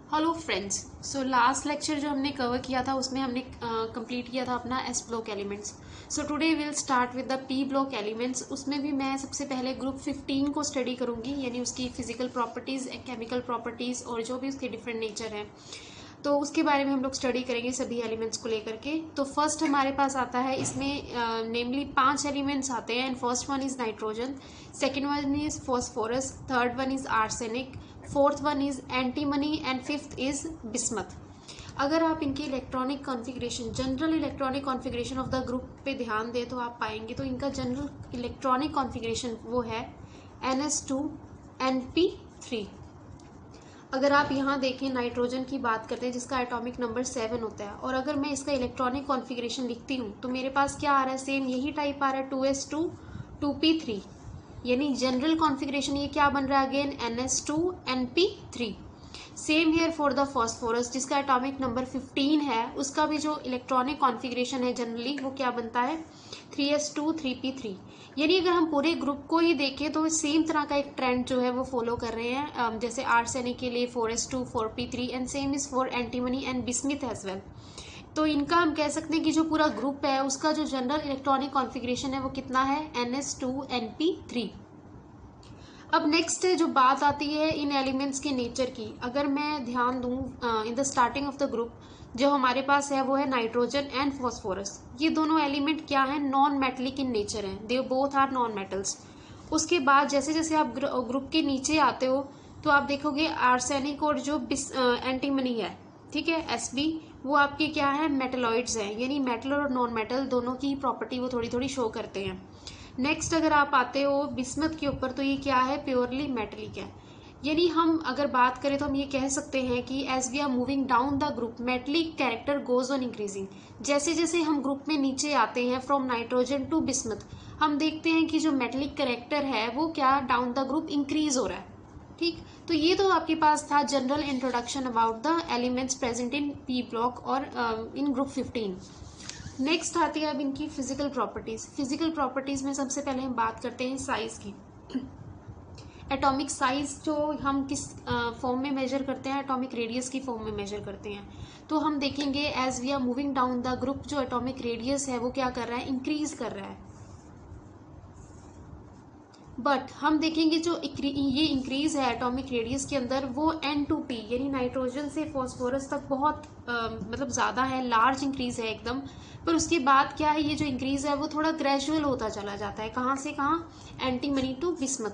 Hello friends. So last lecture जो हमने cover किया था उसमें हमने कंप्लीट किया था अपना S block elements. So today will start with the P block elements. उसमें भी मैं सबसे पहले ग्रुप 15 को स्टडी करूंगी, यानी उसकी फिजिकल प्रॉपर्टीज़, केमिकल प्रॉपर्टीज़ और जो भी उसके डिफरेंट नेचर हैं, तो उसके बारे में हम लोग स्टडी करेंगे सभी एलिमेंट्स को लेकर के। तो फर्स्ट हमारे पास आता है, इसमें नेमली 5 एलिमेंट्स आते हैं and first one is nitrogen, second one is phosphorus, third one is arsenic, fourth one is antimony and fifth is bismuth. अगर आप इनकी electronic configuration, general electronic configuration of the group पे ध्यान दें तो आप पाएंगे तो इनका जनरल इलेक्ट्रॉनिक कॉन्फ़िगरेशन वो है NS2NP3। अगर आप यहाँ देखें, नाइट्रोजन की बात करते हैं जिसका एटॉमिक नंबर 7 होता है, और अगर मैं इसका इलेक्ट्रॉनिक कॉन्फ़िगरेशन लिखती हूँ तो मेरे पास क्या आ रहा है, सेम यही टाइप आ रहा है 2s2 2p3, यानी जनरल कॉन्फ़िगरेशन ये क्या बन रहा है again NS2NP3। Same here for the phosphorus जिसका एटॉमिक नंबर 15 है, उसका भी जो इलेक्ट्रॉनिक कॉन्फ़िगरेशन है जनरली वो क्या बनता है 3s2 3p3। यानी अगर हम पूरे ग्रुप को ही देखें तो सेम तरह का एक ट्रेंड जो है वो फॉलो कर रहे हैं। जैसे आर्सेनिक के लिए 4s2 4p3 and same is for antimony and bismuth as well. तो इनका हम कह सकते हैं कि जो पूरा ग्रुप है उसका जो जनरल इलेक्ट्रॉनिक कॉन्फ़िगरेशन है वो कितना है NS2NP3। अब नेक्स्ट जो बात आती है इन एलिमेंट्स के नेचर की, अगर मैं ध्यान दूं in the starting of the group जो हमारे पास है वो है नाइट्रोजन एंड फॉस्फोरस। ये दोनों एलिमेंट क्या है, नॉन मेटलिक इन नेचर हैं, they both are non metals. उसके बाद जैसे जैसे आप ग्रुप के नीचे आते हो तो आप देखोगे आर्सेनिक और जो एंटीमनी है, ठीक है, Sb, वो आपके क्या है मेटलॉइड्स हैं, यानी मेटल और नॉन मेटल दोनों की प्रॉपर्टी वो थोड़ी थोड़ी शो करते हैं। नेक्स्ट अगर आप आते हो बिस्मथ के ऊपर तो ये क्या है, प्योरली मेटलिक है। यानी हम अगर बात करें तो हम ये कह सकते हैं कि as we are moving down the group metallic character goes on increasing. जैसे जैसे हम ग्रुप में नीचे आते हैं फ्रॉम नाइट्रोजन टू बिस्मथ, हम देखते हैं कि जो मेटलिक कैरेक्टर है वो क्या डाउन द ग्रुप इंक्रीज हो रहा है। ठीक, तो ये तो आपके पास था general introduction about the elements present in P block और इन ग्रुप 15। नेक्स्ट आती है अब इनकी फिजिकल प्रॉपर्टीज। फिजिकल प्रॉपर्टीज में सबसे पहले हम बात करते हैं साइज की। एटॉमिक साइज जो हम किस फॉर्म में मेजर करते हैं, एटॉमिक रेडियस की फॉर्म में मेजर करते हैं। तो हम देखेंगे as we are moving down the group जो एटॉमिक रेडियस है वो क्या कर रहा है, इंक्रीज कर रहा है। बट हम देखेंगे जो ये इंक्रीज है एटॉमिक रेडियस के अंदर वो N2P यानी नाइट्रोजन से फॉस्फोरस तक बहुत मतलब ज़्यादा है, लार्ज इंक्रीज है एकदम। पर उसके बाद क्या है, ये जो इंक्रीज है वो थोड़ा ग्रेजुअल होता चला जाता है, कहाँ से कहाँ, एंटीमनी टू बिस्मथ।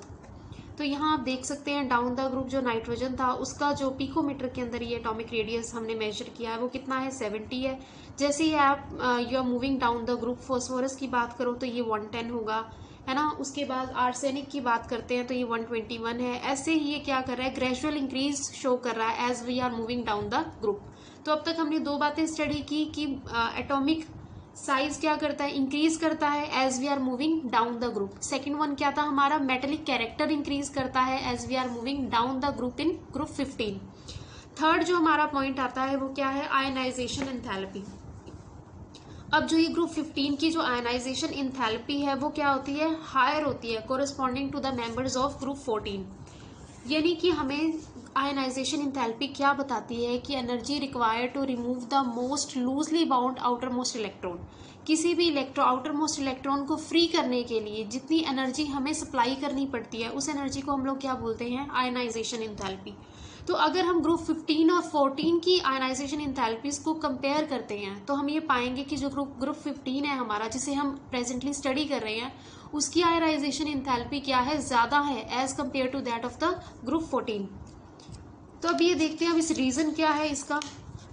तो यहाँ आप देख सकते हैं डाउन द ग्रुप जो नाइट्रोजन था उसका जो पिकोमीटर के अंदर ये एटॉमिक रेडियस हमने मेजर किया है वो कितना है 70 है। जैसे ही आप you are moving down the group phosphorus की बात करो तो ये 110 होगा, है ना। उसके बाद आर्सेनिक की बात करते हैं तो ये 121 है। ऐसे ही ये क्या कर रहा है, ग्रेजुअल इंक्रीज शो कर रहा है as we are moving down the group. तो अब तक हमने दो बातें स्टडी की कि एटॉमिक साइज क्या करता है, इंक्रीज करता है as we are moving down the group. Second one क्या था हमारा, मेटेलिक कैरेक्टर इंक्रीज करता है as we are moving down the group in group 15। Third जो हमारा पॉइंट आता है वो क्या है, आयनाइजेशन एंथैल्पी। अब जो ये ग्रुप 15 की जो आयनाइजेशन इंथैल्पी है वो क्या होती है, हायर होती है corresponding to the members of group 14। यानी कि हमें आयनाइजेशन इंथैल्पी क्या बताती है कि energy required to remove the most loosely bound outer most electron. किसी भी आउटर मोस्ट इलेक्ट्रॉन को फ्री करने के लिए जितनी एनर्जी हमें सप्लाई करनी पड़ती है उस एनर्जी को हम लोग क्या बोलते हैं, आयनाइजेशन इंथैल्पी। तो अगर हम ग्रुप 15 और 14 की आयनाइजेशन इंथैल्पीज को कंपेयर करते हैं तो हम ये पाएंगे कि जो ग्रुप 15 है हमारा, जिसे हम प्रेजेंटली स्टडी कर रहे हैं, उसकी आयनाइजेशन इंथैल्पी क्या है, ज़्यादा है as compare to that of the group 14। तो अब ये देखते हैं अब इस रीज़न क्या है इसका।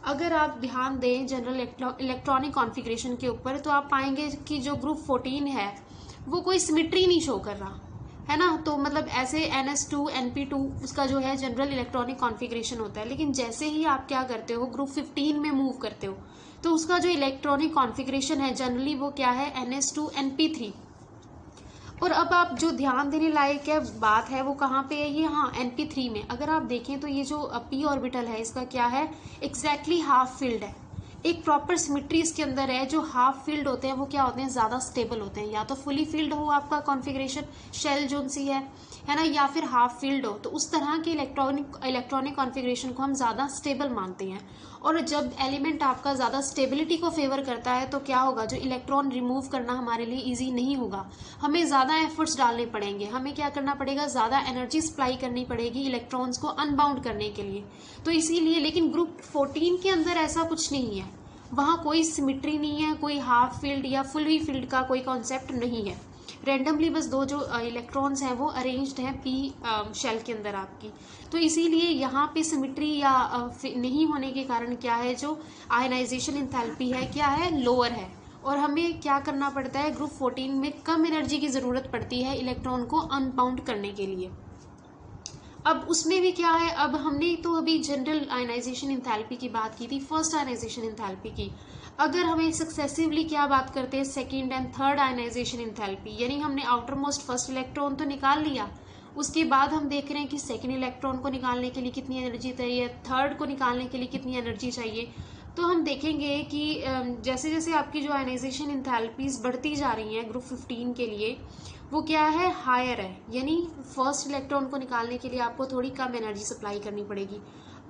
अगर आप ध्यान दें जनरल इलेक्ट्रॉनिक कॉन्फ़िगरेशन के ऊपर तो आप पाएंगे कि जो ग्रुप 14 है वो कोई सिमिट्री नहीं शो कर रहा है ना। तो मतलब ऐसे NS2NP2 उसका जो है जनरल इलेक्ट्रॉनिक कॉन्फ़िगरेशन होता है, लेकिन जैसे ही आप क्या करते हो ग्रुप 15 में मूव करते हो तो उसका जो इलेक्ट्रॉनिक कॉन्फ़िगरेशन है जनरली वो क्या है, NS2NP3। और अब आप जो ध्यान देने लायक है बात है वो कहाँ पे है, ये हाँ NP3 में। अगर आप देखें तो ये जो p ऑर्बिटल है इसका क्या है, एग्जैक्टली हाफ फील्ड है। एक प्रॉपर सिमिट्री इसके अंदर है। जो हाफ फील्ड होते हैं वो क्या होते हैं, ज़्यादा स्टेबल होते हैं। या तो फुली फील्ड हो आपका कॉन्फ़िगरेशन, शेल जोन सी है है ना, या फिर हाफ फील्ड हो, तो उस तरह के इलेक्ट्रॉनिक कॉन्फ़िगरेशन को हम ज़्यादा स्टेबल मानते हैं। और जब एलिमेंट आपका ज़्यादा स्टेबिलिटी को फेवर करता है तो क्या होगा, जो इलेक्ट्रॉन रिमूव करना हमारे लिए ईजी नहीं होगा, हमें ज़्यादा एफर्ट्स डालने पड़ेंगे, हमें क्या करना पड़ेगा, ज़्यादा एनर्जी सप्लाई करनी पड़ेगी इलेक्ट्रॉन्स को अनबाउंड करने के लिए। तो इसीलिए, लेकिन ग्रुप 14 के अंदर ऐसा कुछ नहीं है, वहाँ कोई सिमिट्री नहीं है, कोई हाफ फील्ड या फुली फील्ड का कोई कॉन्सेप्ट नहीं है। रेंडमली बस दो जो इलेक्ट्रॉन्स हैं वो अरेंज्ड हैं पी शेल के अंदर आपकी। तो इसीलिए यहाँ पे सिमिट्री या नहीं होने के कारण क्या है, जो आयनाइजेशन इंथैल्पी है क्या है, लोअर है। और हमें क्या करना पड़ता है, ग्रुप 14 में कम एनर्जी की ज़रूरत पड़ती है इलेक्ट्रॉन को अनबाउंड करने के लिए। अब उसमें भी क्या है, अब हमने तो अभी जनरल आयनाइजेशन इंथैल्पी की बात की थी, फर्स्ट आयनाइजेशन इंथैल्पी की। अगर हमें सक्सेसिवली क्या बात करते हैं, second and third ionization enthalpy, यानी हमने आउटर मोस्ट फर्स्ट इलेक्ट्रॉन तो निकाल लिया, उसके बाद हम देख रहे हैं कि सेकेंड इलेक्ट्रॉन को निकालने के लिए कितनी एनर्जी चाहिए, थर्ड को निकालने के लिए कितनी एनर्जी चाहिए। तो हम देखेंगे कि जैसे जैसे आपकी जो आयनाइजेशन इंथैल्पीज बढ़ती जा रही हैं ग्रुप 15 के लिए, वो क्या है, हायर है, यानी फर्स्ट इलेक्ट्रॉन को निकालने के लिए आपको थोड़ी कम एनर्जी सप्लाई करनी पड़ेगी।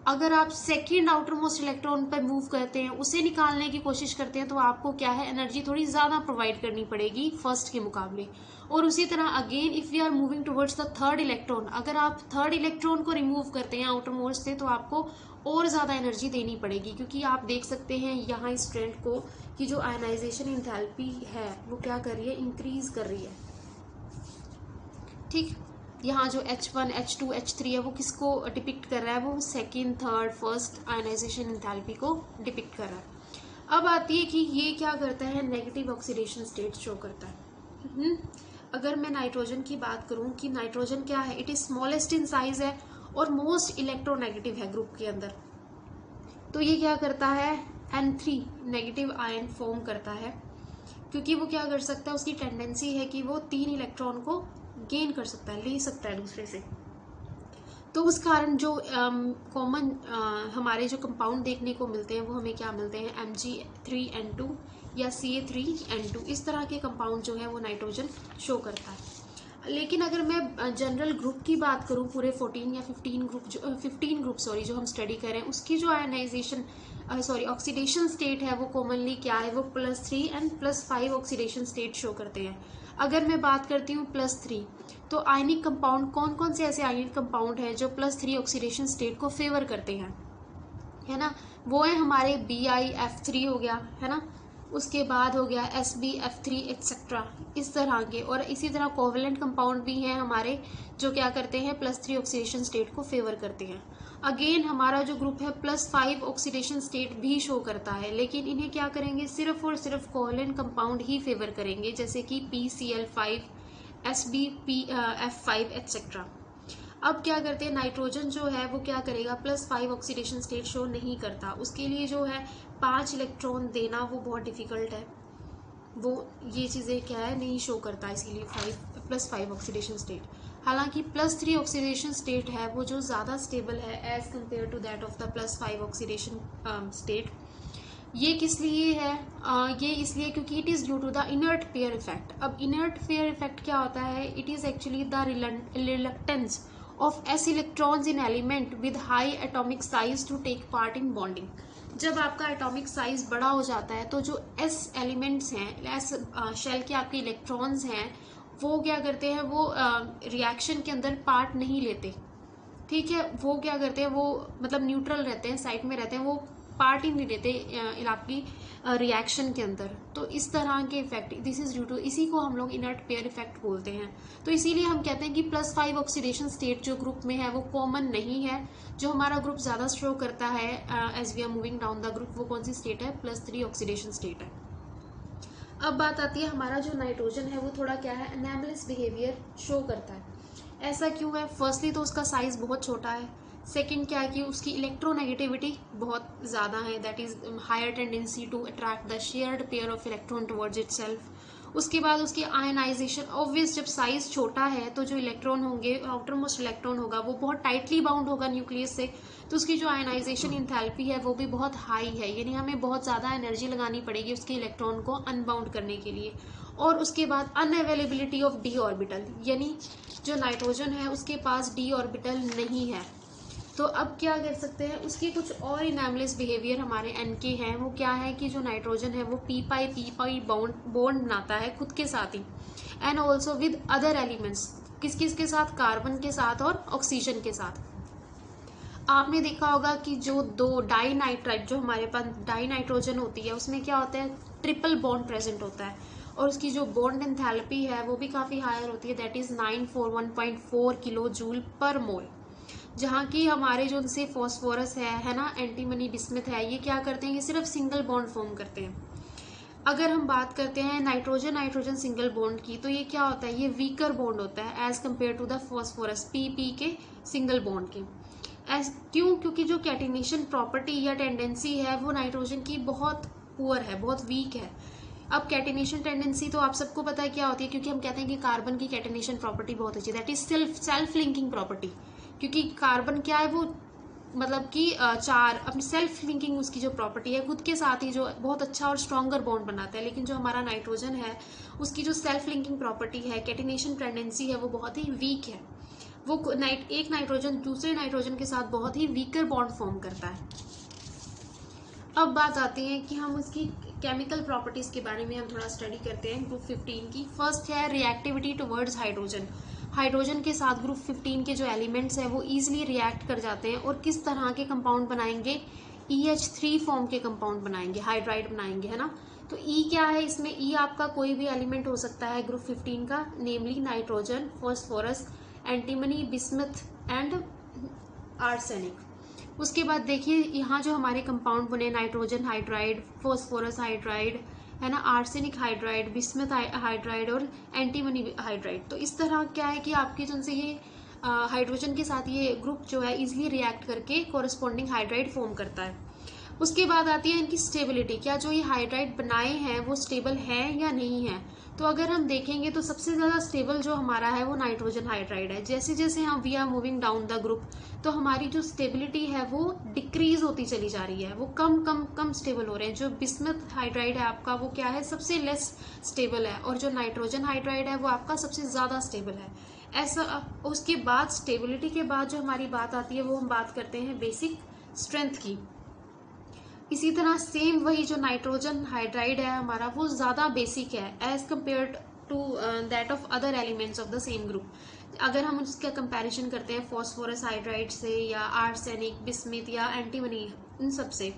अगर आप सेकेंड आउटर मोस्ट इलेक्ट्रॉन पर मूव करते हैं, उसे निकालने की कोशिश करते हैं, तो आपको क्या है, एनर्जी थोड़ी ज़्यादा प्रोवाइड करनी पड़ेगी फर्स्ट के मुकाबले। और उसी तरह again if we are moving towards the third electron, अगर आप थर्ड इलेक्ट्रॉन को रिमूव करते हैं आउटर मोस्ट से, तो आपको और ज़्यादा एनर्जी देनी पड़ेगी, क्योंकि आप देख सकते हैं यहाँ इस ट्रेंड को कि जो आयनाइजेशन इंथैल्पी है वो क्या कर रही है, इंक्रीज कर रही है। ठीक, यहाँ जो H1, H2, H3 है वो किसको डिपिक्ट कर रहा है, वो second, third, first ionization enthalpy को डिपिक्ट कर रहा है। अब आती है कि ये क्या करता है, नेगेटिव ऑक्सीडेशन स्टेट शो करता है। अगर मैं नाइट्रोजन की बात करूँ कि नाइट्रोजन क्या है, it is smallest in size है और मोस्ट इलेक्ट्रोनेगेटिव है ग्रुप के अंदर। तो ये क्या करता है, N3 नेगेटिव आयन फॉर्म करता है, क्योंकि वो क्या कर सकता है, उसकी टेंडेंसी है कि वो 3 इलेक्ट्रॉन को गेन कर सकता है, ले सकता है दूसरे से। तो उस कारण जो कॉमन हमारे जो कंपाउंड देखने को मिलते हैं वो हमें क्या मिलते हैं, Mg3N2 या Ca3N2, इस तरह के कंपाउंड जो है वो नाइट्रोजन शो करता है। लेकिन अगर मैं जनरल ग्रुप की बात करूं, पूरे 14 या 15 ग्रुप जो हम स्टडी करें, उसकी जो आयनाइजेशन ऑक्सीडेशन स्टेट है वो कॉमनली क्या है, वो +3 एंड +5 ऑक्सीडेशन स्टेट शो करते हैं। अगर मैं बात करती हूँ +3, तो आयनिक कंपाउंड कौन कौन से ऐसे आयनिक कंपाउंड है जो +3 ऑक्सीडेशन स्टेट को फेवर करते हैं, है ना, वो है हमारे BiF3 हो गया, है ना, उसके बाद हो गया SbF3 एक्सेट्रा, इस तरह के। और इसी तरह कोवलेंट कंपाउंड भी हैं हमारे जो क्या करते हैं, +3 ऑक्सीडेशन स्टेट को फेवर करते हैं। अगेन हमारा जो ग्रुप है +5 ऑक्सीडेशन स्टेट भी शो करता है, लेकिन इन्हें क्या करेंगे, सिर्फ और सिर्फ कोवलेंट कंपाउंड ही फेवर करेंगे, जैसे कि PCl5, SbF5 एक्सेट्रा। अब क्या करते हैं, नाइट्रोजन जो है वो क्या करेगा, +5 ऑक्सीडेशन स्टेट शो नहीं करता, उसके लिए जो है 5 इलेक्ट्रॉन देना वो बहुत डिफिकल्ट है, वो ये चीज़ें क्या है, नहीं शो करता, इसीलिए +5 ऑक्सीडेशन स्टेट। हालांकि +3 ऑक्सीडेशन स्टेट है वो जो ज़्यादा स्टेबल है as compare to that of the +5 oxidation state. ये किस लिए है, ये इसलिए क्योंकि it is due to the inert pair effect. अब इनर्ट पेयर इफेक्ट क्या होता है, it is actually the reluctance of s electrons in element with high atomic size to take part in bonding। जब आपका एटॉमिक साइज बड़ा हो जाता है तो जो s एलिमेंट्स हैं, s शेल के आपके इलेक्ट्रॉन्स हैं, वो क्या करते हैं, वो रिएक्शन के अंदर पार्ट नहीं लेते, ठीक है, वो क्या करते हैं, वो मतलब न्यूट्रल रहते हैं, साइड में रहते हैं, वो पार्ट ही नहीं लेते आपकी रिएक्शन के अंदर। तो इस तरह के effect, this is due to, इसी को हम लोग इनर्ट पेयर इफेक्ट बोलते हैं। तो इसीलिए हम कहते हैं कि +5 ऑक्सीडेशन स्टेट जो ग्रुप में है वो कॉमन नहीं है। जो हमारा ग्रुप ज़्यादा शो करता है as we are moving down the group, वो कौन सी स्टेट है, +3 ऑक्सीडेशन स्टेट है। अब बात आती है, हमारा जो नाइट्रोजन है वो थोड़ा क्या है, एनामलस बिहेवियर शो करता है। ऐसा क्यों है, फर्स्टली तो उसका साइज बहुत छोटा है, सेकंड क्या है कि उसकी इलेक्ट्रोनेगेटिविटी बहुत ज़्यादा है, that is higher tendency to attract the shared pair of electron towards itself. उसके बाद उसकी आयनाइजेशन, ऑब्वियस जब साइज छोटा है तो जो इलेक्ट्रॉन होंगे, आउटर मोस्ट इलेक्ट्रॉन होगा वो बहुत टाइटली बाउंड होगा न्यूक्लियस से, तो उसकी जो आयनाइजेशन इंथैल्पी है वो भी बहुत हाई है, यानी हमें बहुत ज़्यादा एनर्जी लगानी पड़ेगी उसके इलेक्ट्रॉन को अनबाउंड करने के लिए। और उसके बाद अनअवेलेबिलिटी ऑफ डी ऑर्बिटल, यानी जो नाइट्रोजन है उसके पास डी ऑर्बिटल नहीं है। तो अब क्या कर सकते हैं, उसकी कुछ और इनैमलेस बिहेवियर हमारे एन के हैं। वो क्या है कि जो नाइट्रोजन है वो पी पाई बॉन्ड बनाता है खुद के साथ ही, and also with other elements. किस किस के साथ? कार्बन के साथ और ऑक्सीजन के साथ। आपने देखा होगा कि जो दो डाई नाइट्राइड, जो हमारे पास डाई नाइट्रोजन होती है उसमें क्या होता है, ट्रिपल बॉन्ड प्रेजेंट होता है, और उसकी जो बॉन्ड एंथैल्पी है वो भी काफ़ी हायर होती है, दैट इज 941.4 किलो जूल पर मोल। जहाँ की हमारे जो उनसे फॉस्फोरस है ना, एंटीमनी, बिस्मथ है, ये क्या करते हैं, ये सिर्फ सिंगल बॉन्ड फॉर्म करते हैं। अगर हम बात करते हैं नाइट्रोजन नाइट्रोजन सिंगल बॉन्ड की, तो ये क्या होता है, ये वीकर बॉन्ड होता है as compare to the phosphorus P के सिंगल बॉन्ड के। क्यों? क्योंकि जो कैटिनेशन प्रॉपर्टी या टेंडेंसी है वो नाइट्रोजन की बहुत पुअर है, बहुत वीक है। अब कैटिनेशन टेंडेंसी तो आप सबको पता है क्या होती है, क्योंकि हम कहते हैं कि कार्बन की कैटिनेशन प्रॉपर्टी बहुत अच्छी है, that is self linking property. क्योंकि कार्बन क्या है, वो मतलब कि चार अपनी सेल्फ लिंकिंग उसकी जो प्रॉपर्टी है, खुद के साथ ही जो बहुत अच्छा और स्ट्रॉन्गर बॉन्ड बनाता है। लेकिन जो हमारा नाइट्रोजन है उसकी जो सेल्फ लिंकिंग प्रॉपर्टी है, कैटिनेशन टेंडेंसी है, वो बहुत ही वीक है। वो एक नाइट्रोजन दूसरे नाइट्रोजन के साथ बहुत ही वीकर बॉन्ड फॉर्म करता है। अब बात आती है कि हम उसकी केमिकल प्रॉपर्टीज के बारे में हम थोड़ा स्टडी करते हैं ग्रुप 15 की। फर्स्ट है रिएक्टिविटी टुवर्ड्स हाइड्रोजन। हाइड्रोजन के साथ ग्रुप 15 के जो एलिमेंट्स हैं वो ईजिली रिएक्ट कर जाते हैं और किस तरह के कंपाउंड बनाएंगे, EH3 फॉर्म के कंपाउंड बनाएंगे, हाइड्राइड बनाएंगे, है ना। तो E क्या है इसमें, E आपका कोई भी एलिमेंट हो सकता है ग्रुप 15 का, namely nitrogen, phosphorus, antimony, bismuth and arsenic. उसके बाद देखिए यहाँ जो हमारे कंपाउंड बने, नाइट्रोजन हाइड्राइड, फॉस्फोरस हाइड्राइड, है ना, आर्सेनिक हाइड्राइड, बिस्मथ हाइड्राइड और एंटीमनी हाइड्राइड। तो इस तरह क्या है कि आपके जिनसे ये हाइड्रोजन के साथ ये ग्रुप जो है इजिली रिएक्ट करके कोरिस्पॉन्डिंग हाइड्राइड फॉर्म करता है। उसके बाद आती है इनकी स्टेबिलिटी, क्या जो ये हाइड्राइड बनाए हैं वो स्टेबल है या नहीं है। तो अगर हम देखेंगे तो सबसे ज़्यादा स्टेबल जो हमारा है वो नाइट्रोजन हाइड्राइड है। जैसे जैसे हम we are moving down the group, तो हमारी जो स्टेबिलिटी है वो डिक्रीज होती चली जा रही है, वो कम कम कम स्टेबल हो रहे हैं। जो बिस्मथ हाइड्राइड है आपका वो क्या है, सबसे लेस स्टेबल है, और जो नाइट्रोजन हाइड्राइड है वो आपका सबसे ज़्यादा स्टेबल है। ऐसा उसके बाद स्टेबिलिटी के बाद जो हमारी बात आती है वो हम बात करते हैं बेसिक स्ट्रेंथ की। इसी तरह सेम वही जो नाइट्रोजन हाइड्राइड है हमारा वो ज़्यादा बेसिक है as compare to that of other elements of the same group. अगर हम उसका कंपैरिजन करते हैं फॉस्फोरस हाइड्राइड से या आर्सेनिक, बिस्मिथ या एंटीमनी, इन सब से,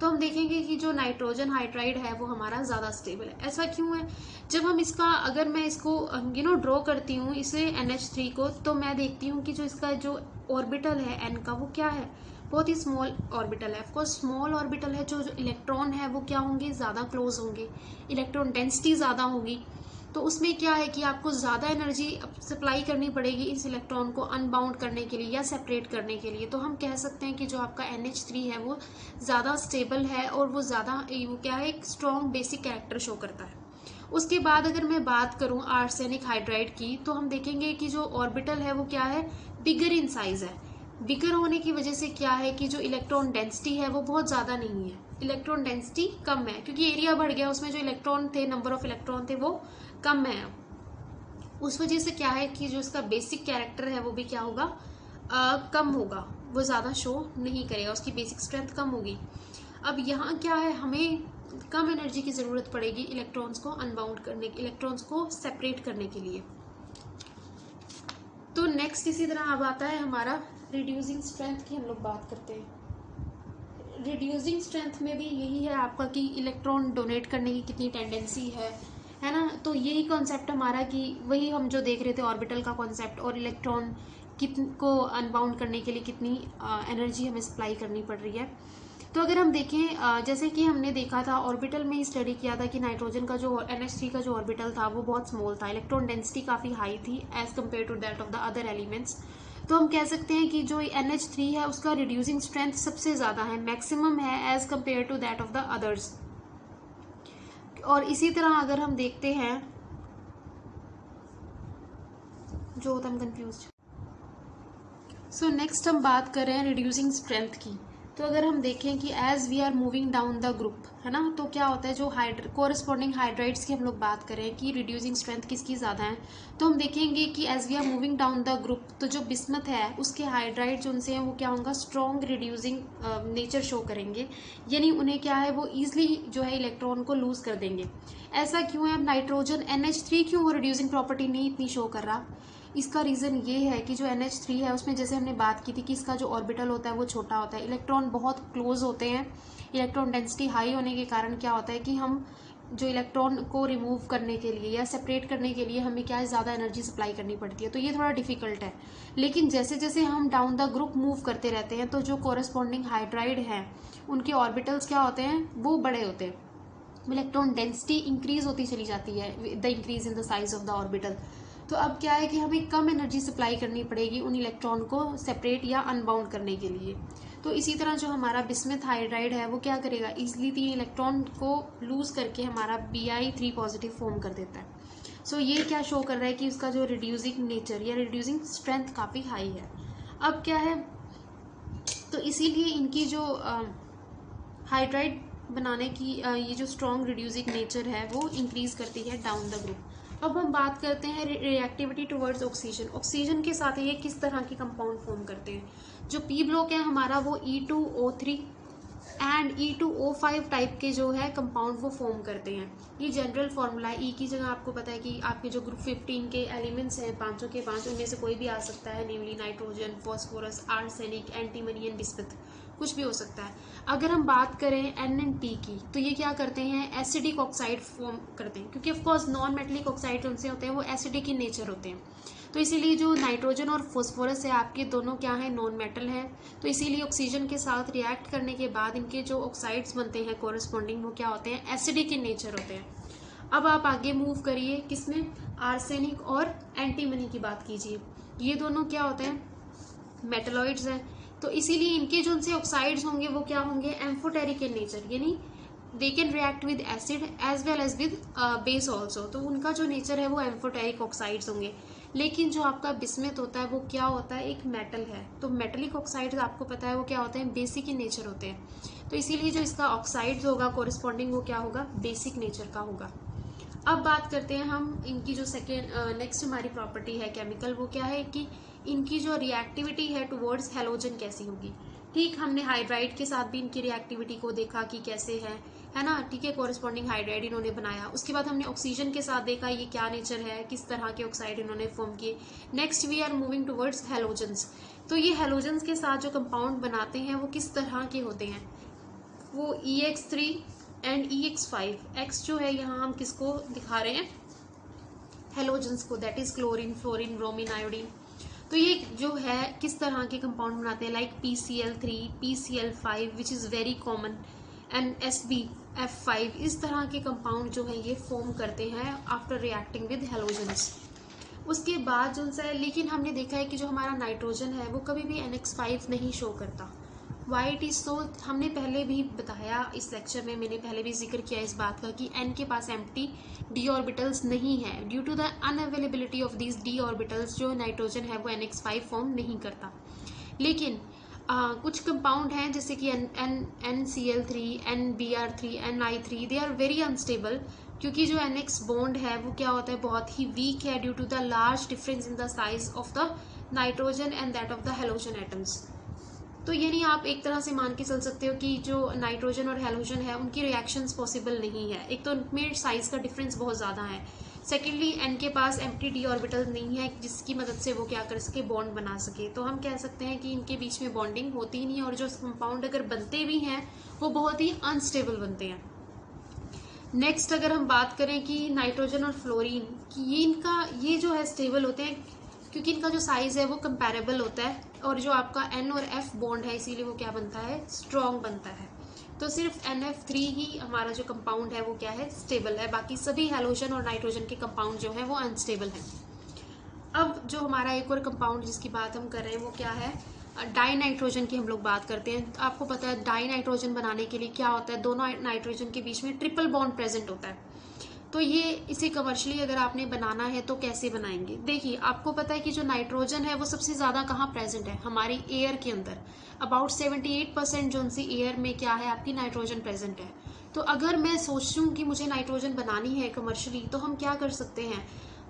तो हम देखेंगे कि जो नाइट्रोजन हाइड्राइड है वो हमारा ज़्यादा स्टेबल है। ऐसा क्यों है? जब हम इसका अगर मैं इसको ड्रॉ करती हूँ इसे NH3 को, तो मैं देखती हूँ कि जो इसका जो ऑर्बिटल है N का वो क्या है, बहुत ही स्मॉल ऑर्बिटल है। ऑफकोर्स स्मॉल ऑर्बिटल है, जो इलेक्ट्रॉन है वो क्या होंगे, ज़्यादा क्लोज होंगे, इलेक्ट्रॉन डेंसिटी ज़्यादा होगी। तो उसमें क्या है कि आपको ज़्यादा एनर्जी सप्लाई करनी पड़ेगी इस इलेक्ट्रॉन को अनबाउंड करने के लिए या सेपरेट करने के लिए। तो हम कह सकते हैं कि जो आपका NH3 है वो ज़्यादा स्टेबल है और वो ज़्यादा वो क्या है, एक स्ट्रॉन्ग बेसिक कैरेक्टर शो करता है। उसके बाद अगर मैं बात करूं आर्सेनिक हाइड्राइड की, तो हम देखेंगे कि जो ऑर्बिटल है वो क्या है, बिगर इन साइज है। बिगर होने की वजह से क्या है कि जो इलेक्ट्रॉन डेंसिटी है वो बहुत ज़्यादा नहीं है, इलेक्ट्रॉन डेंसिटी कम है, क्योंकि एरिया बढ़ गया, उसमें जो इलेक्ट्रॉन थे, नंबर ऑफ इलेक्ट्रॉन थे वो कम है। उस वजह से क्या है कि जो इसका बेसिक कैरेक्टर है वो भी क्या होगा, कम होगा, वो ज़्यादा शो नहीं करेगा, उसकी बेसिक स्ट्रेंथ कम होगी। अब यहाँ क्या है, हमें कम एनर्जी की ज़रूरत पड़ेगी इलेक्ट्रॉन्स को अनबाउंड करने, इलेक्ट्रॉन्स को सेपरेट करने के लिए। तो नेक्स्ट इसी तरह अब आता है हमारा रिड्यूसिंग स्ट्रेंथ की, हम लोग बात करते हैं। रिड्यूसिंग स्ट्रेंथ में भी यही है आपका कि इलेक्ट्रॉन डोनेट करने की कितनी टेंडेंसी है ना। तो यही कॉन्सेप्ट हमारा कि वही हम जो देख रहे थे ऑर्बिटल का कॉन्सेप्ट, और इलेक्ट्रॉन को अनबाउंड करने के लिए कितनी एनर्जी हमें सप्लाई करनी पड़ रही है। तो अगर हम देखें जैसे कि हमने देखा था ऑर्बिटल में ही स्टडी किया था कि नाइट्रोजन का जो NH3 का जो ऑर्बिटल था वो बहुत स्मॉल था, इलेक्ट्रॉन डेंसिटी काफ़ी हाई थी as compare to that of the other elements. तो हम कह सकते हैं कि जो NH3 है उसका रिड्यूसिंग स्ट्रेंथ सबसे ज़्यादा है, मैक्सिमम है as compare to that of the others. और इसी तरह अगर हम देखते हैं जो होता है हम कंफ्यूज। सो नेक्स्ट हम बात कर रहे हैं रिड्यूसिंग स्ट्रेंथ की। तो अगर हम देखें कि as we are moving down the group, है ना, तो क्या होता है जो कोरस्पॉन्डिंग हाइड्राइड्स की हम लोग बात करें कि रिड्यूसिंग स्ट्रेंथ किसकी ज़्यादा है, तो हम देखेंगे कि as we are moving down the group, तो जो बिस्मथ है उसके हाइड्राइड जो उनसे हैं वो क्या होगा, स्ट्रॉन्ग रिड्यूसिंग नेचर शो करेंगे, यानी उन्हें क्या है वो ईजिली जो है इलेक्ट्रॉन को लूज कर देंगे। ऐसा क्यों है? अब नाइट्रोजन NH3 क्यों वो रिड्यूसिंग प्रॉपर्टी नहीं इतनी शो कर रहा? इसका रीज़न ये है कि जो NH3 है उसमें जैसे हमने बात की थी कि इसका जो ऑर्बिटल होता है वो छोटा होता है, इलेक्ट्रॉन बहुत क्लोज होते हैं। इलेक्ट्रॉन डेंसिटी हाई होने के कारण क्या होता है कि हम जो इलेक्ट्रॉन को रिमूव करने के लिए या सेपरेट करने के लिए हमें क्या है, ज़्यादा एनर्जी सप्लाई करनी पड़ती है, तो ये थोड़ा डिफिकल्ट है। लेकिन जैसे जैसे हम डाउन द ग्रुप मूव करते रहते हैं तो जो कोरस्पॉन्डिंग हाइड्राइड हैं उनके ऑर्बिटल्स क्या होते हैं, वो बड़े होते हैं, इलेक्ट्रॉन डेंसिटी इंक्रीज होती चली जाती है, the increase in the size of the orbital. तो अब क्या है कि हमें कम एनर्जी सप्लाई करनी पड़ेगी उन इलेक्ट्रॉन को सेपरेट या अनबाउंड करने के लिए। तो इसी तरह जो हमारा बिस्मथ हाइड्राइड है वो क्या करेगा, इजिली 3 इलेक्ट्रॉन को लूज करके हमारा Bi3 पॉजिटिव फॉर्म कर देता है। सो ये क्या शो कर रहा है कि उसका जो रिड्यूसिंग नेचर या रिड्यूसिंग स्ट्रेंथ काफ़ी हाई है। अब क्या है, तो इसीलिए इनकी जो हाइड्राइड बनाने की ये जो स्ट्रॉन्ग रिड्यूसिंग नेचर है वो इंक्रीज करती है डाउन द ग्रुप। अब हम बात करते हैं रिएक्टिविटी टुवर्ड्स ऑक्सीजन। ऑक्सीजन के साथ ये किस तरह के कंपाउंड फॉर्म करते हैं। जो पी ब्लॉक है हमारा वो E2O3 एंड E2O5 टाइप के जो है कंपाउंड वो फॉर्म करते हैं। ये जनरल फॉर्मूला है। ई की जगह आपको पता है कि आपके जो ग्रुप 15 के एलिमेंट्स हैं 500 के 5, उनमें से कोई भी आ सकता है, namely nitrogen, phosphorus, arsenic, antimony and bismuth, कुछ भी हो सकता है। अगर हम बात करें NNT की, तो ये क्या करते हैं, एसिडिक ऑक्साइड फॉर्म करते हैं, क्योंकि ऑफकोर्स नॉन मेटलिक ऑक्साइड उनसे होते हैं वो एसिडिक इन नेचर होते हैं। तो इसीलिए जो नाइट्रोजन और फॉस्फोरस है आपके दोनों क्या है, नॉन मेटल हैं। तो इसीलिए ऑक्सीजन के साथ रिएक्ट करने के बाद इनके जो ऑक्साइड्स बनते हैं कोरस्पॉन्डिंग, वो क्या होते हैं, एसिडिक इन नेचर होते हैं। अब आप आगे मूव करिए, किसमें, आर्सेनिक और एंटीमनी की बात कीजिए। ये दोनों क्या होते हैं, मेटलॉइड्स हैं। तो इसीलिए इनके जो उनसे ऑक्साइड्स होंगे वो क्या होंगे, एम्फोटेरिक इन नेचर, यानी they can react with acid as well as with base also. तो उनका जो नेचर है वो एम्फोटेरिक ऑक्साइड्स होंगे। लेकिन जो आपका बिस्मथ होता है वो क्या होता है, एक मेटल है। तो मेटलिक ऑक्साइड्स आपको पता है वो क्या होते हैं, बेसिक इन नेचर होते हैं। तो इसीलिए जो इसका ऑक्साइड्स होगा कोरिस्पॉन्डिंग वो क्या होगा, बेसिक नेचर का होगा। अब बात करते हैं हम इनकी जो नेक्स्ट हमारी प्रॉपर्टी है केमिकल, वो क्या है कि इनकी जो रिएक्टिविटी है टुवर्ड्स हेलोजन कैसी होगी। ठीक, हमने हाइड्राइड के साथ भी इनकी रिएक्टिविटी को देखा कि कैसे है ना, ठीक है, कोरिस्पॉन्डिंग हाइड्राइड इन्होंने बनाया। उसके बाद हमने ऑक्सीजन के साथ देखा ये क्या नेचर है, किस तरह के ऑक्साइड इन्होंने फॉर्म किए। Next we are moving towards halogens. तो ये हेलोजन्स के साथ जो कंपाउंड बनाते हैं वो किस तरह के होते हैं, वो EX3 एंड EX5। एक्स जो है यहाँ हम किसको दिखा रहे हैं, हेलोजन्स को, that is chlorine, fluorine, bromine, iodine. तो ये जो है किस तरह के कंपाउंड बनाते हैं, like PCl3, PCl5 which is very common, and SbF5। इस तरह के कंपाउंड जो है ये फॉर्म करते हैं आफ्टर रिएक्टिंग विद हेलोजन्स। उसके बाद जो सा, लेकिन हमने देखा है कि जो हमारा नाइट्रोजन है वो कभी भी NX5 नहीं शो करता। वाई इट इज सो, हमने पहले भी बताया इस लेक्चर में, मैंने पहले भी जिक्र किया इस बात का कि N के पास एम्प्टी d ऑर्बिटल्स नहीं है। Due to the unavailability of these d orbitals जो नाइट्रोजन है वो NX5 फॉर्म नहीं करता। लेकिन कुछ कंपाउंड हैं जैसे कि NCl3, NBr3, NI3, they are very unstable, क्योंकि जो NX बॉन्ड है वो क्या होता है, बहुत ही वीक है due to the large difference in the size of the nitrogen and that of the halogen atoms. तो यानी आप एक तरह से मान के चल सकते हो कि जो नाइट्रोजन और हेलोजन है उनकी रिएक्शंस पॉसिबल नहीं है। एक तो उनमें साइज का डिफरेंस बहुत ज़्यादा है, सेकेंडली N के पास एम्प्टी d ऑर्बिटल नहीं है जिसकी मदद से वो क्या कर सके, बॉन्ड बना सके। तो हम कह सकते हैं कि इनके बीच में बॉन्डिंग होती ही नहीं, और जो कंपाउंड अगर बनते भी हैं वो बहुत ही अनस्टेबल बनते हैं। नेक्स्ट अगर हम बात करें कि नाइट्रोजन और फ्लोरीन की, ये जो है स्टेबल होते हैं क्योंकि इनका जो साइज है वो कंपैरेबल होता है, और जो आपका N और F बॉन्ड है इसीलिए वो क्या बनता है, स्ट्रॉन्ग बनता है। तो सिर्फ NF3 ही हमारा जो कंपाउंड है वो क्या है, स्टेबल है। बाकी सभी हेलोजन और नाइट्रोजन के कंपाउंड जो हैं वो अनस्टेबल हैं। अब जो हमारा एक और कंपाउंड जिसकी बात हम कर रहे हैं वो क्या है, डाई नाइट्रोजन की हम लोग बात करते हैं। तो आपको पता है डाई नाइट्रोजन बनाने के लिए क्या होता है, दोनों नाइट्रोजन के बीच में ट्रिपल बॉन्ड प्रेजेंट होता है। तो ये इसे कमर्शियली अगर आपने बनाना है तो कैसे बनाएंगे? देखिए, आपको पता है कि जो नाइट्रोजन है वो सबसे ज़्यादा कहाँ प्रेजेंट है? हमारी एयर के अंदर। अबाउट 78% जो सी एयर में क्या है, आपकी नाइट्रोजन प्रेजेंट है। तो अगर मैं सोचूं कि मुझे नाइट्रोजन बनानी है कमर्शियली, तो हम क्या कर सकते हैं?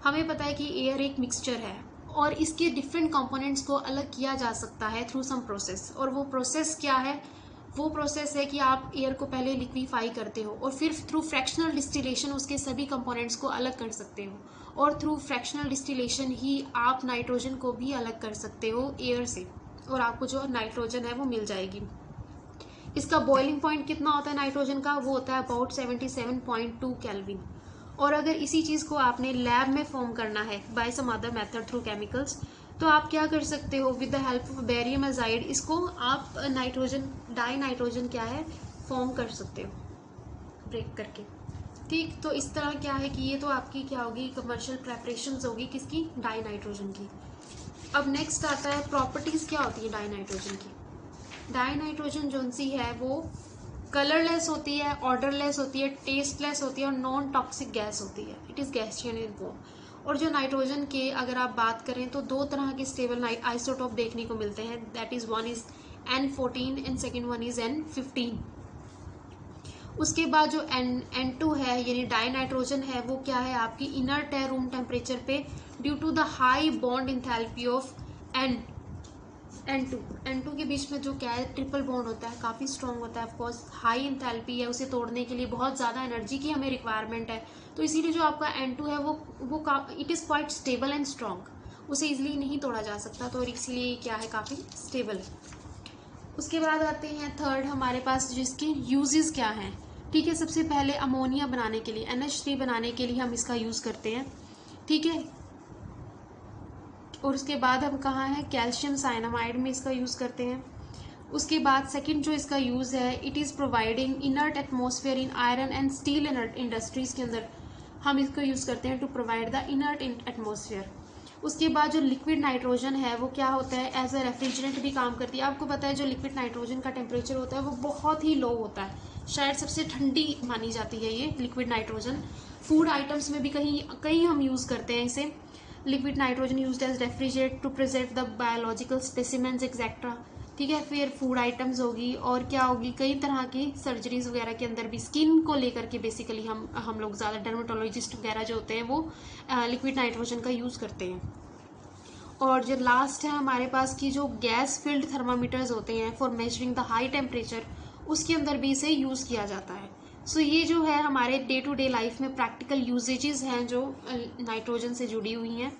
हमें पता है कि एयर एक मिक्सचर है और इसके डिफरेंट कंपोनेंट्स को अलग किया जा सकता है थ्रू सम प्रोसेस। और वो प्रोसेस क्या है? वो प्रोसेस है कि आप एयर को पहले लिक्विफाई करते हो और फिर थ्रू फ्रैक्शनल डिस्टिलेशन उसके सभी कंपोनेंट्स को अलग कर सकते हो, और थ्रू फ्रैक्शनल डिस्टिलेशन ही आप नाइट्रोजन को भी अलग कर सकते हो एयर से, और आपको जो नाइट्रोजन है वो मिल जाएगी। इसका बॉइलिंग पॉइंट कितना होता है नाइट्रोजन का? वो होता है अबाउट 77.2 केल्विन। और अगर इसी चीज़ को आपने लैब में फॉर्म करना है by some other method through chemicals, तो आप क्या कर सकते हो? With the help of barium azide इसको आप नाइट्रोजन, डाई नाइट्रोजन क्या है, फॉर्म कर सकते हो ब्रेक करके। ठीक, तो इस तरह क्या है कि ये तो आपकी क्या होगी, कमर्शियल प्रेपरेशंस होगी किसकी? डाई नाइट्रोजन की। अब नेक्स्ट आता है प्रॉपर्टीज क्या होती है डाई नाइट्रोजन की। डाई नाइट्रोजन जो सी है वो कलरलेस होती है, ऑर्डरलेस होती है, टेस्टलेस होती है और नॉन टॉक्सिक गैस होती है। It is gaseous in form. और जो नाइट्रोजन के अगर आप बात करें तो दो तरह के स्टेबल आइसोटोप देखने को मिलते हैं। That is one is N14 and second one is N15। उसके बाद जो N2 है यानी डाई नाइट्रोजन है वो क्या है, आपकी इनर्ट है रूम टेम्परेचर पे due to the high bond enthalpy of N2 के बीच में जो क्या है ट्रिपल बॉन्ड होता है, काफ़ी स्ट्रॉन्ग होता है। ऑफकोर्स हाई इंथैल्पी है, उसे तोड़ने के लिए बहुत ज़्यादा एनर्जी की हमें रिक्वायरमेंट है। तो इसीलिए जो आपका N2 है वो it is quite stable and strong, उसे इजिली नहीं तोड़ा जा सकता, तो इसीलिए क्या है, काफ़ी स्टेबल है। उसके बाद आते हैं थर्ड हमारे पास जिसके यूजेस क्या हैं। ठीक है, सबसे पहले अमोनिया बनाने के लिए, NH3 बनाने के लिए हम इसका यूज़ करते हैं। ठीक है, और उसके बाद हम कहाँ हैं, कैल्शियम साइनामाइड में इसका यूज़ करते हैं। उसके बाद सेकंड जो इसका यूज़ है, it is providing inert atmosphere in iron and steel industries के अंदर हम इसको यूज़ करते हैं to provide the inert atmosphere. उसके बाद जो लिक्विड नाइट्रोजन है वो क्या होता है, एज अ रेफ्रिजरेंट भी काम करती है। आपको पता है जो लिक्विड नाइट्रोजन का टेम्परेचर होता है वो बहुत ही लो होता है, शायद सबसे ठंडी मानी जाती है ये लिक्विड नाइट्रोजन। फूड आइटम्स में भी कहीं हम यूज़ करते हैं इसे। Liquid nitrogen used as refrigerate to preserve the biological specimens etcetera. ठीक है, फिर फूड आइटम्स होगी और क्या होगी, कई तरह की सर्जरीज वगैरह के अंदर भी स्किन को लेकर के बेसिकली हम लोग ज़्यादा डर्मेटोलॉजिस्ट वगैरह जो होते हैं वो लिक्विड नाइट्रोजन का यूज़ करते हैं। और जो लास्ट है हमारे पास की जो गैस फिल्ड थर्मामीटर्स होते हैं for measuring the high temperature, उसके अंदर भी इसे यूज़ किया जाता है। सो ये जो है हमारे डे टू डे लाइफ में प्रैक्टिकल यूजेजेस हैं जो नाइट्रोजन से जुड़ी हुई हैं।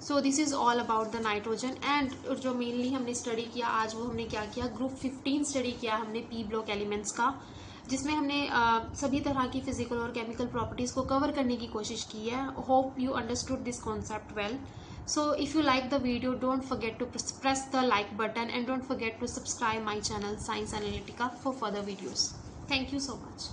So this is all about the nitrogen. And जो मेनली हमने स्टडी किया आज, वो हमने क्या किया, ग्रुप 15 स्टडी किया हमने पी ब्लॉक एलिमेंट्स का, जिसमें हमने सभी तरह की फिजिकल और केमिकल प्रॉपर्टीज़ को कवर करने की कोशिश की है। Hope you understood this concept well. So if you like the video, don't forget to press the like button and don't forget to subscribe my channel Science Analytica for further videos. Thank you so much.